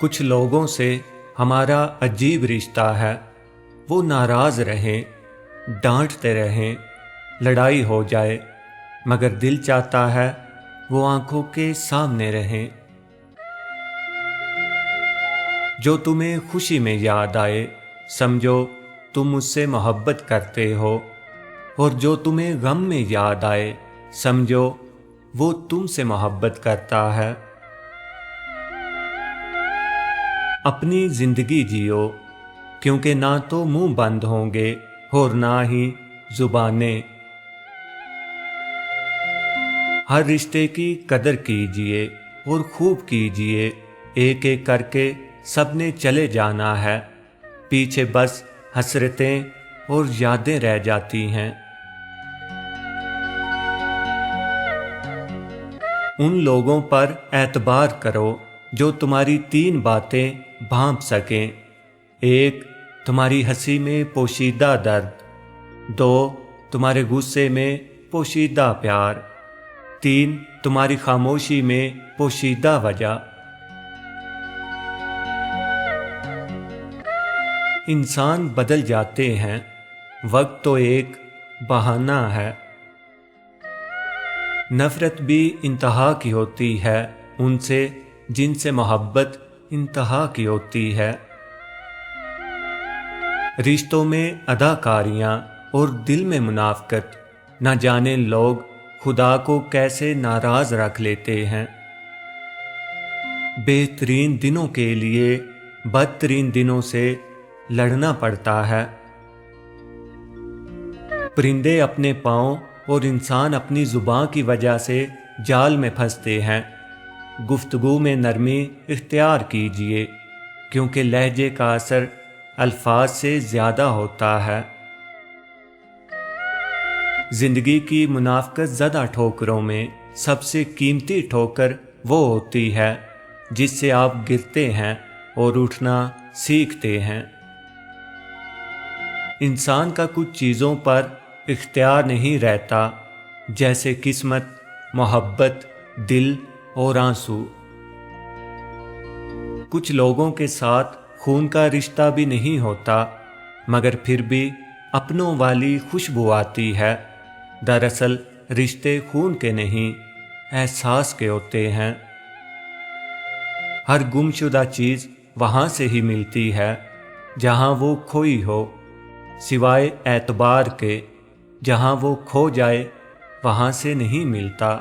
کچھ لوگوں سے ہمارا عجیب رشتہ ہے، وہ ناراض رہیں، ڈانٹتے رہیں، لڑائی ہو جائے، مگر دل چاہتا ہے وہ آنکھوں کے سامنے رہیں۔ جو تمہیں خوشی میں یاد آئے سمجھو تم اس سے محبت کرتے ہو، اور جو تمہیں غم میں یاد آئے سمجھو وہ تم سے محبت کرتا ہے۔ اپنی زندگی جیو، کیونکہ نہ تو منہ بند ہوں گے اور نہ ہی زبانیں۔ ہر رشتے کی قدر کیجئے اور خوب کیجئے، ایک ایک کر کے سب نے چلے جانا ہے، پیچھے بس حسرتیں اور یادیں رہ جاتی ہیں۔ ان لوگوں پر اعتبار کرو جو تمہاری 3 باتیں بھانپ سکیں: 1 تمہاری ہنسی میں پوشیدہ درد، 2 تمہارے غصے میں پوشیدہ پیار، 3 تمہاری خاموشی میں پوشیدہ وجہ۔ انسان بدل جاتے ہیں، وقت تو ایک بہانہ ہے۔ نفرت بھی انتہا کی ہوتی ہے ان سے جن سے محبت انتہا کی ہوتی ہے۔ رشتوں میں اداکاریاں اور دل میں منافقت، نہ جانے لوگ خدا کو کیسے ناراض رکھ لیتے ہیں۔ بہترین دنوں کے لیے بدترین دنوں سے لڑنا پڑتا ہے۔ پرندے اپنے پاؤں اور انسان اپنی زبان کی وجہ سے جال میں پھنستے ہیں۔ گفتگو میں نرمی اختیار کیجیے، کیونکہ لہجے کا اثر الفاظ سے زیادہ ہوتا ہے۔ زندگی کی منافقت زدہ ٹھوکروں میں سب سے قیمتی ٹھوکر وہ ہوتی ہے جس سے آپ گرتے ہیں اور اٹھنا سیکھتے ہیں۔ انسان کا کچھ چیزوں پر اختیار نہیں رہتا، جیسے قسمت، محبت، دل اور آنسو۔ کچھ لوگوں کے ساتھ خون کا رشتہ بھی نہیں ہوتا، مگر پھر بھی اپنوں والی خوشبو آتی ہے۔ دراصل رشتے خون کے نہیں، احساس کے ہوتے ہیں۔ ہر گمشدہ چیز وہاں سے ہی ملتی ہے جہاں وہ کھوئی ہو، سوائے اعتبار کے۔ جہاں وہ کھو جائے وہاں سے نہیں ملتا۔